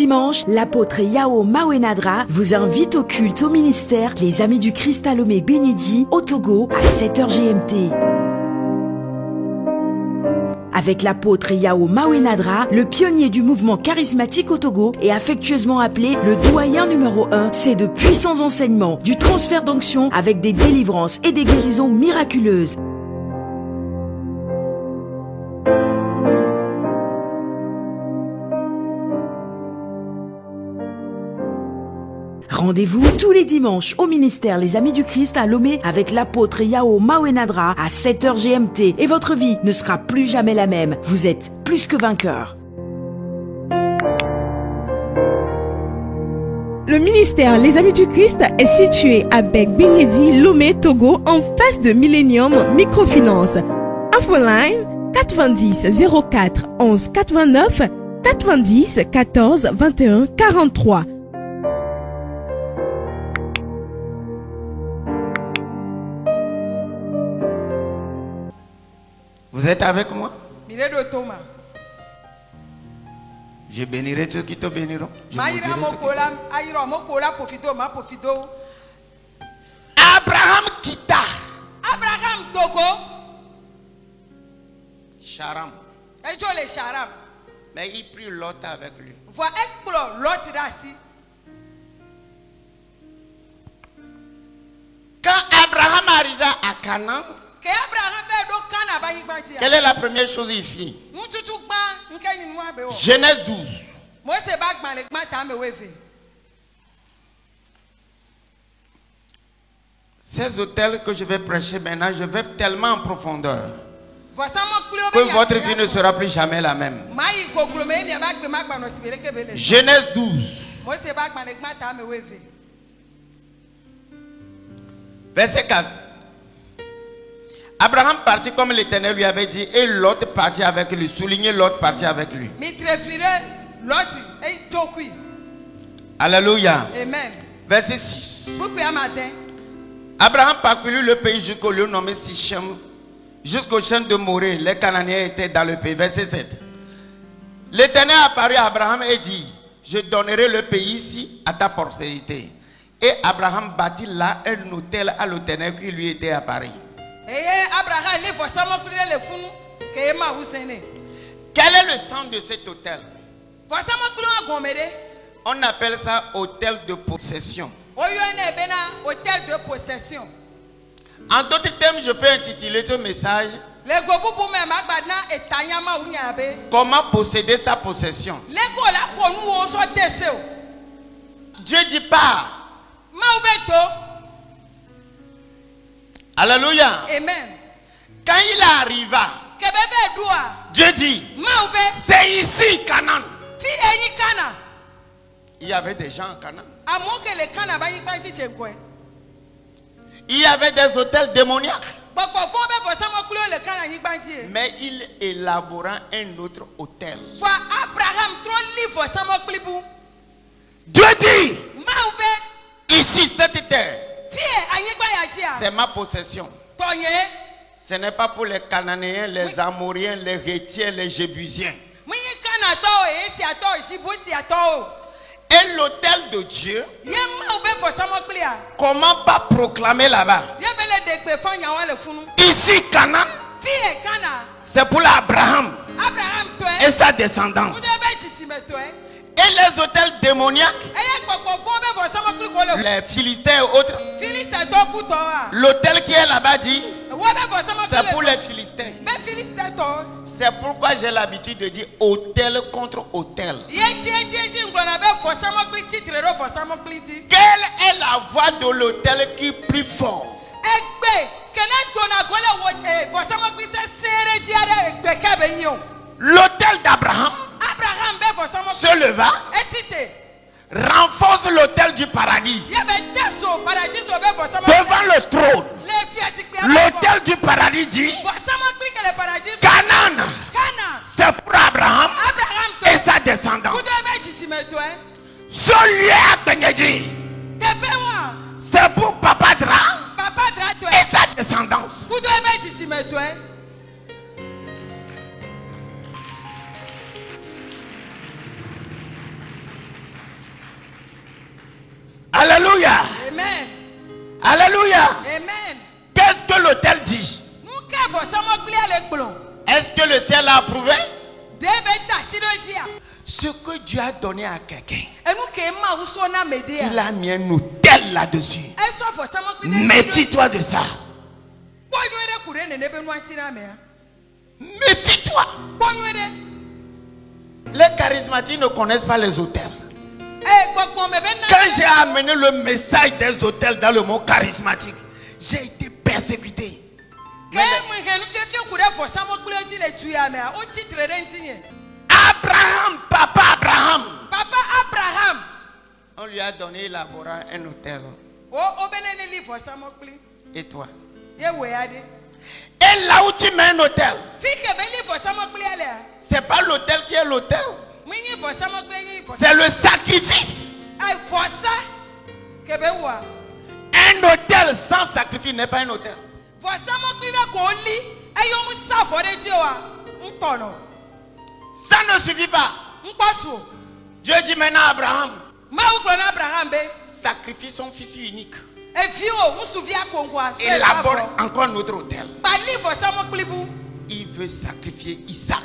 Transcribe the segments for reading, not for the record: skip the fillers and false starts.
dimanche, l'apôtre Yao Mawenadra vous invite au culte au ministère Les Amis du Christ à Lomé Bénédit au Togo à 7h GMT. Avec l'apôtre Yao Mawenadra, le pionnier du mouvement charismatique au Togo et affectueusement appelé le doyen numéro 1, c'est de puissants enseignements, du transfert d'onction avec des délivrances et des guérisons miraculeuses. Rendez-vous tous les dimanches au ministère Les Amis du Christ à Lomé avec l'apôtre Yao Mawenadra à 7h GMT et votre vie ne sera plus jamais la même. Vous êtes plus que vainqueur. Le ministère Les Amis du Christ est situé à Bec-Bénédit, Lomé, Togo, en face de Millennium Microfinance. Infoline 90 04 11 89 90 14 21 43. Vous êtes avec moi? Je bénirai ceux qui te béniront. Abraham quitta Charam. Mais il prit Lot avec lui. Quand Abraham arriva à Canaan, quelle est la première chose qu'il fit? Genèse 12. Ces hôtels que je vais prêcher maintenant, je vais tellement en profondeur que votre vie ne sera plus jamais la même. Genèse 12. Verset 4. Abraham partit comme l'Éternel lui avait dit et Lot partit avec lui. Soulignez Lot partit avec lui. Alléluia. Amen. Verset 6. Abraham parcourut le pays jusqu'au lieu nommé Sichem, jusqu'au champ de Morée. Les Cananéens étaient dans le pays. Verset 7. L'Éternel apparut à Abraham et dit: je donnerai le pays ici à ta postérité. Et Abraham bâtit là un autel à l'Éternel qui lui était apparu. Quel est le sens de cet hôtel? On appelle ça hôtel de possession. En d'autres termes, je peux intituler ce message: comment posséder sa possession. Dieu dit pas. Alléluia. Amen. Quand il arriva, Dieu dit: c'est ici Canaan. Il y avait des gens en Canaan. Il y avait des hôtels démoniaques. Mais il élabora un autre hôtel. Dieu dit: ici, cette terre, c'est ma possession. Ce n'est pas pour les Cananéens, les Amoriens, les Hétiens, les Jébusiens. Et l'autel de Dieu, comment pas proclamer là-bas? Ici, Canaan, c'est pour l'Abraham et sa descendance. Et les hôtels démoniaques, les Philistins et autres, l'hôtel qui est là-bas dit, c'est pour les Philistins. C'est pourquoi j'ai l'habitude de dire hôtel contre hôtel. Quelle est la voix de l'hôtel qui est plus fort? L'hôtel d'Abraham se leva, renforce l'hôtel du paradis devant le trône. L'hôtel du paradis dit: Canaan, c'est pour Abraham et sa descendance. Celui à Bénédit, c'est pour Papa Dra et sa descendance. Est-ce que le ciel a approuvé? Ce que Dieu a donné à quelqu'un, il a mis un hôtel là-dessus. Méfie-toi de ça. Méfie-toi. Les charismatiques ne connaissent pas les hôtels. Quand j'ai amené le message des hôtels dans le monde charismatique, j'ai été persécuté. Abraham, papa Abraham. On lui a donné élaborant un hôtel. Et toi? Et là où tu mets un hôtel, c'est pas l'hôtel qui est l'hôtel. C'est le sacrifice. Un hôtel sans sacrifice n'est pas un hôtel. Ça ne suffit pas. Dieu dit maintenant à Abraham, sacrifie son fils unique. Élabore encore notre hôtel. Il veut sacrifier Isaac.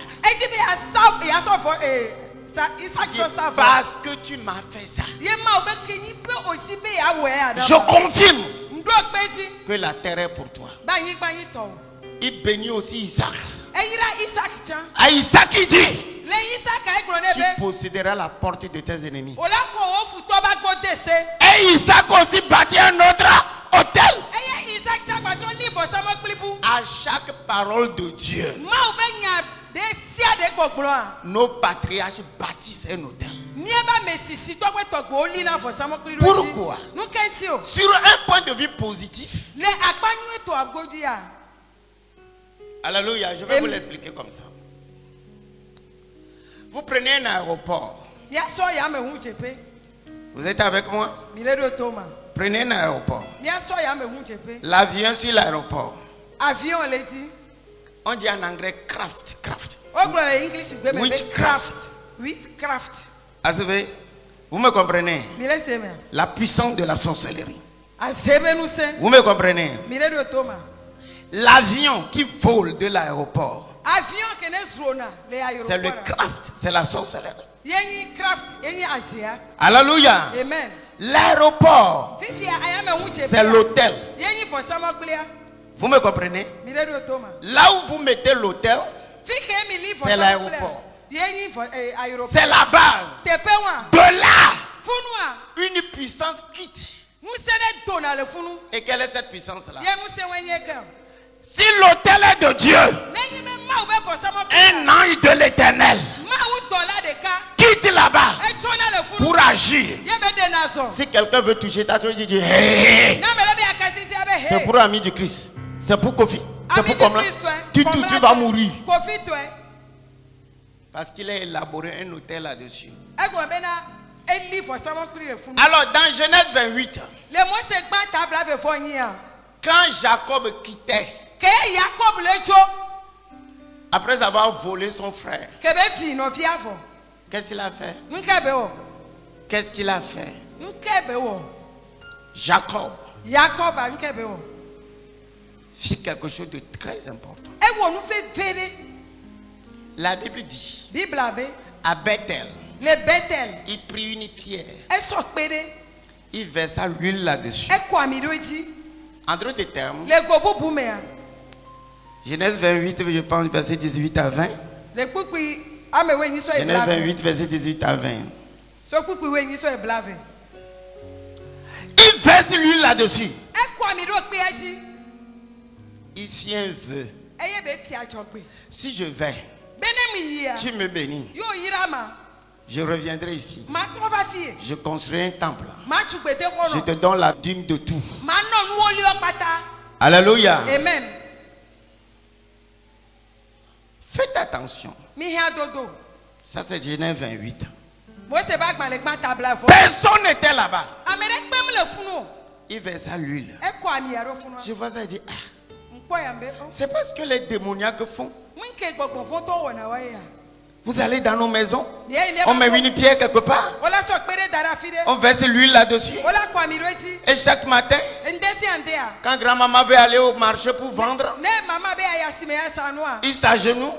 Parce que tu m'as fait ça, je confirme que la terre est pour toi. Il bénit aussi Isaac. À Isaac il dit, tu posséderas la porte de tes ennemis. Et Isaac aussi bâtit un autre hôtel. À chaque parole de Dieu, nos patriarches bâtissent un hôtel. Pourquoi? Sur un point de vue positif, alléluia, je vais vous l'expliquer comme ça. Vous prenez un aéroport. Vous êtes avec moi? Prenez un aéroport. L'avion sur l'aéroport. On dit en anglais craft. Witchcraft. Vous me comprenez? La puissance de la sorcellerie. Vous me comprenez? L'avion qui vole de l'aéroport, c'est le craft, c'est la sorcellerie. Alléluia. Amen. L'aéroport, c'est l'hôtel. Vous me comprenez? Là où vous mettez l'hôtel, c'est l'aéroport. C'est la base. De là, une puissance quitte. Et quelle est cette puissance-là? Si l'hôtel est de Dieu, un ange de l'Éternel quitte là-bas pour agir. Si quelqu'un veut toucher ta chose, il dit hey. C'est pour l'ami du Christ. C'est pour Kofi. C'est pour comme là. Tu vas mourir. Parce qu'il a élaboré un hôtel là-dessus. Alors dans Genèse 28, quand Jacob quittait, après avoir volé son frère, qu'est-ce qu'il a fait? Qu'est-ce qu'il a fait? Jacob fit quelque chose de très important. La Bible dit, à Bethel, il prit une pierre, il versa l'huile là-dessus. En d'autres termes, Genèse 28, je pense, verset 18 à 20. Genèse 28, verset 18 à 20. Il verse l'huile là-dessus. Il fit un vœu. Si je vais, tu me bénis. Je reviendrai ici. Je construirai un temple. Je te donne la dîme de tout. Alléluia. Amen. Faites attention. Ça c'est Genèse 28. Personne n'était là-bas. Il versa l'huile. Je vois ça et dis, c'est pas ce que les démoniaques font. Vous allez dans nos maisons, on met une pierre quelque part, on verse l'huile là-dessus. Et chaque matin, quand grand-maman veut aller au marché pour vendre, il s'agenouille,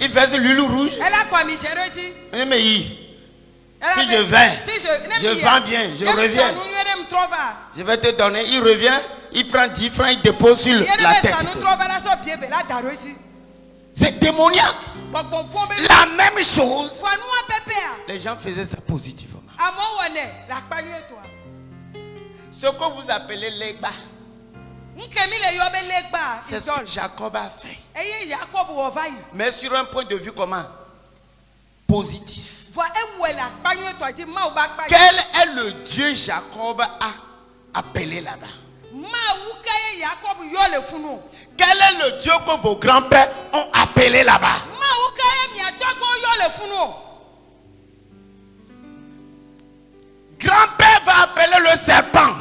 il verse l'huile rouge. Mais si je vends bien, je reviens. Je vais te donner, il revient, il prend 10 francs, il dépose sur la tête. C'est démoniaque. La même chose. Les gens faisaient ça positivement. Ce que vous appelez l'Egba, c'est ce que Jacob a fait. Mais sur un point de vue comment? Positif. Quel est le Dieu Jacob a appelé là-bas? Quel est le Dieu que vos grands-pères ont appelé là-bas? Grand-père va appeler le serpent.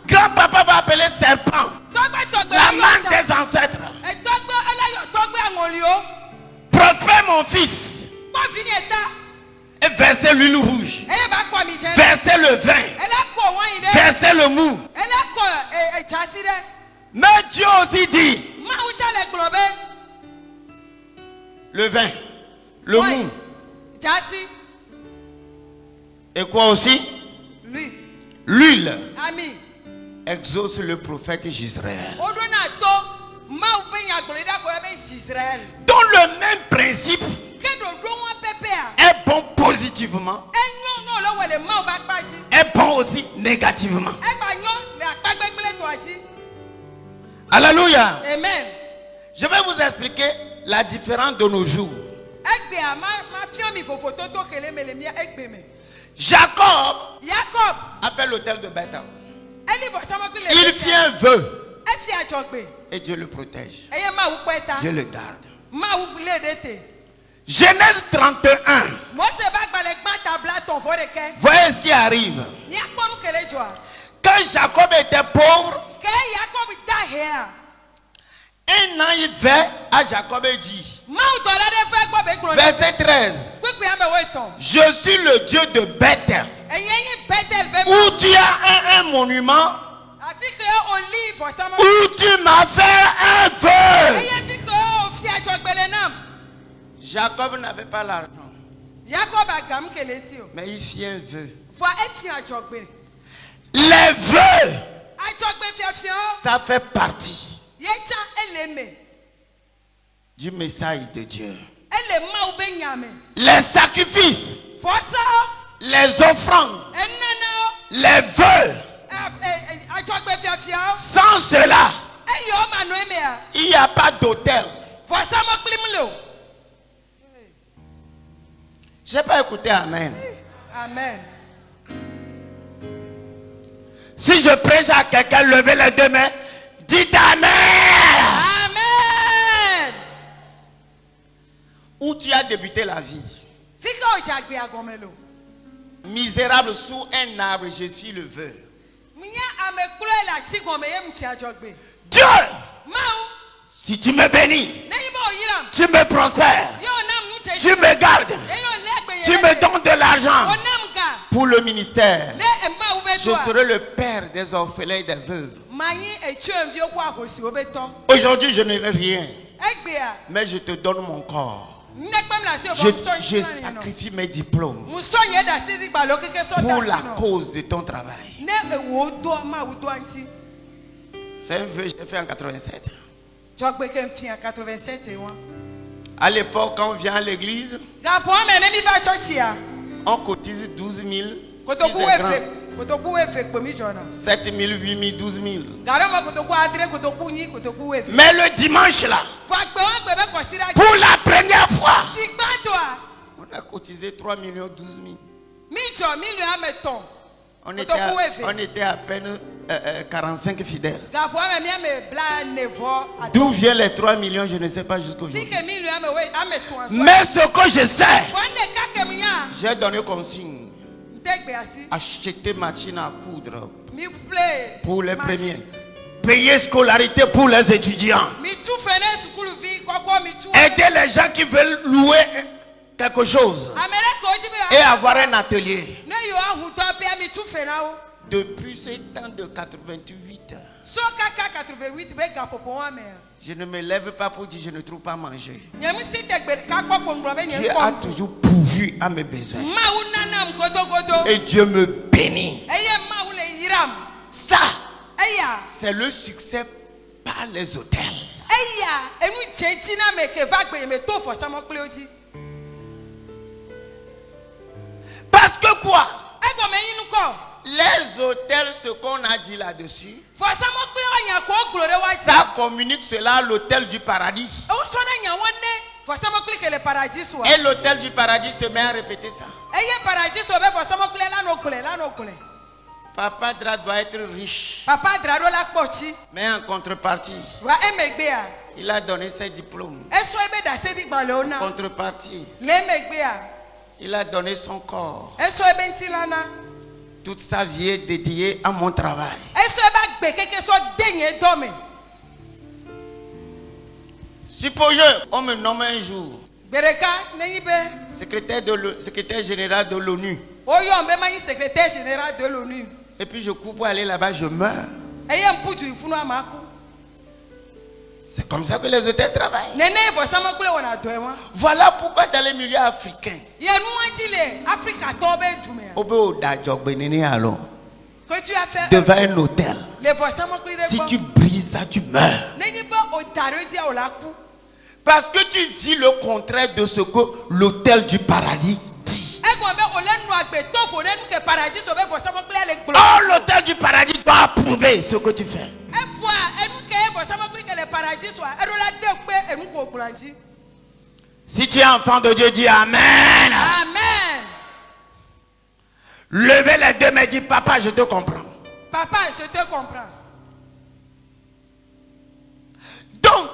Grand-papa va appeler serpent. La main des ancêtres. Prospère mon fils. Et versez l'huile rouge. Versez le vin. Versez le mou. Mais Dieu aussi dit le vin, le mou. Et quoi aussi? L'huile. Exauce le prophète Jezreel. Dans le même principe est bon positivement, est bon aussi négativement. Alléluia. Amen. Je vais vous expliquer la différence de nos jours. Jacob a fait l'autel de Bethel. Il fit un vœu et Dieu le protège. Dieu le garde. Genèse 31. Voyez ce qui arrive. Quand Jacob était pauvre, un an il fait à Jacob et dit, verset 13, je suis le Dieu de Bethel, où tu as un monument, où tu m'as fait un vœu. Jacob n'avait pas l'argent, mais il fit un vœu. Les vœux, ça fait partie du message de Dieu. Les sacrifices, les offrandes, les vœux, sans cela, il n'y a pas d'autel. Je n'ai pas écouté Amen. Amen. Si je prêche à quelqu'un, levez les deux mains, dites Amen. Amen. Où tu as débuté la vie, misérable sous un arbre, je suis le vœu. Dieu, si tu me bénis, tu me prospères, tu me gardes, tu me donnes de l'argent pour le ministère, je serai le père des orphelins et des veuves. Aujourd'hui, je n'ai rien, mais je te donne mon corps. Je sacrifie mes diplômes pour la cause de ton travail. C'est un vœu que j'ai fait en 87. À l'époque, quand on vient à l'église, on cotise 12 000. 7 000, 8 000, 12 000. Mais le dimanche là, pour la première fois, on a cotisé 3 millions 12 000. On était à peine 45 fidèles. D'où viennent les 3 millions, je ne sais pas jusqu'aujourd'hui. Mais ce que je sais, j'ai donné consigne. Acheter machine à coudre pour les premiers. Payer scolarité pour les étudiants. Aider les gens qui veulent louer quelque chose et avoir un atelier. Depuis ce temps de 88, je ne me lève pas pour dire je ne trouve pas à manger. Dieu a toujours pourvu à mes besoins. Et Dieu me bénit. Ça, c'est le succès par les hôtels. Parce que quoi? Les hôtels, ce qu'on a dit là-dessus, ça communique cela à l'hôtel du paradis. Et l'hôtel du paradis se met à répéter ça. Papa Dra doit être riche. Mais en contrepartie, il a donné ses diplômes. En contrepartie, il a donné son corps. Toute sa vie est dédiée à mon travail. Supposons on me nomme un jour secrétaire général de l'ONU. Et puis je cours pour aller là-bas, je meurs. C'est comme ça que les hôtels travaillent. Voilà pourquoi dans les milieux africains, devant un hôtel, si tu brises ça, tu meurs. Parce que tu vis le contraire de ce que l'hôtel du paradis dit. Oh, l'hôtel du paradis doit approuver ce que tu fais. Si tu es enfant de Dieu, dis Amen. Amen. Levez les deux mains et dis Papa, je te comprends. Papa, je te comprends. Donc,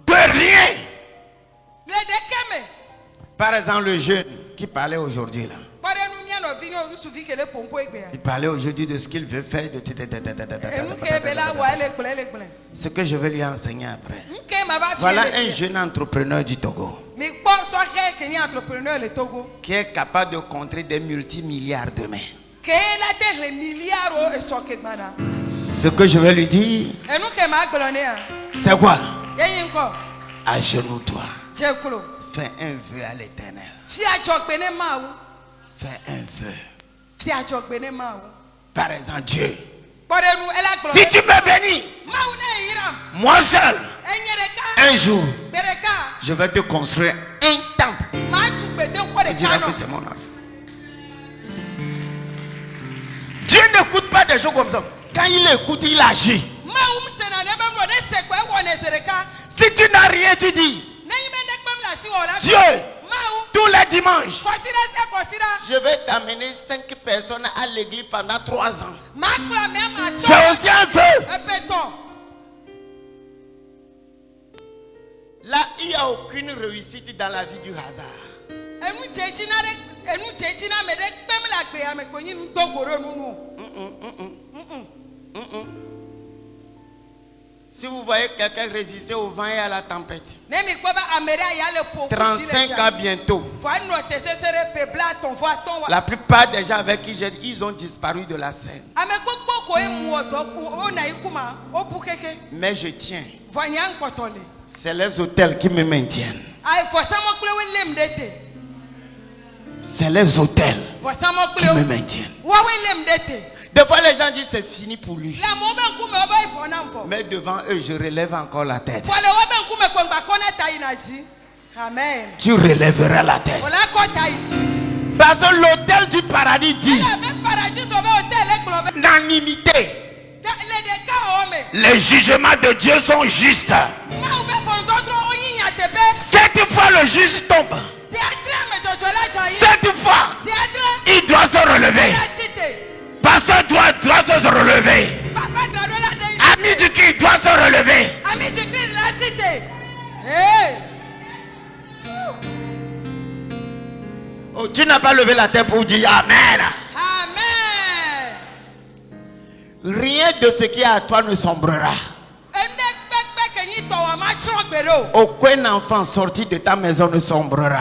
de rien. Par exemple, le jeune qui parlait aujourd'hui là. Il parlait aujourd'hui de ce qu'il veut faire. Ce que je vais lui enseigner après. Voilà un jeune entrepreneur du Togo qui est capable de contrer des multimilliards demain. Ce que je vais lui dire, c'est quoi? Agenouille-toi. Fais un vœu à l'Éternel. Fais un vœu. Par exemple, Dieu, si tu me bénis, moi seul, un jour, je vais te construire un temple. Tu diras que c'est mon âge. Dieu n'écoute pas des choses comme ça. Quand il écoute, il agit. Si tu n'as rien, tu dis Dieu, tous les dimanches, je vais t'amener 5 personnes à l'église pendant 3 ans. C'est aussi un vœu. Là, il n'y a aucune réussite dans la vie du hasard. Si vous voyez quelqu'un résister au vent et à la tempête, 35 ans bientôt, la plupart des gens avec qui j'ai dit, ils ont disparu de la scène. Mais je tiens. C'est les hôtels qui me maintiennent. C'est les hôtels qui me maintiennent. Des fois les gens disent c'est fini pour lui. Mais devant eux je relève encore la tête. Amen. Tu relèveras la tête. Parce que l'hôtel du paradis dit unanimité. Les jugements de Dieu sont justes. 7 fois le juge tombe. 7 fois il doit se relever. Pasteur doit se relever. Ami du Christ doit se relever. Ami du Christ, la cité. Hey. Oh, tu n'as pas levé la tête pour dire Amen. Amen. Rien de ce qui est à toi ne sombrera. Aucun enfant sorti de ta maison ne sombrera.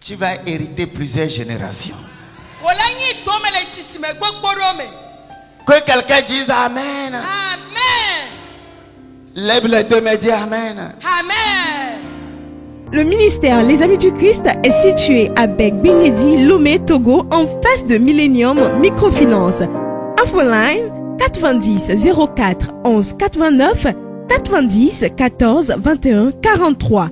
Tu vas hériter plusieurs générations. Que quelqu'un dise Amen. Amen. Lève les deux mains, dis Amen. Amen. Le ministère Les Amis du Christ est situé à Bec-Bingedi, Lomé, Togo, en face de Millennium Microfinance. Infoline 90 04 11 89 90 14 21 43.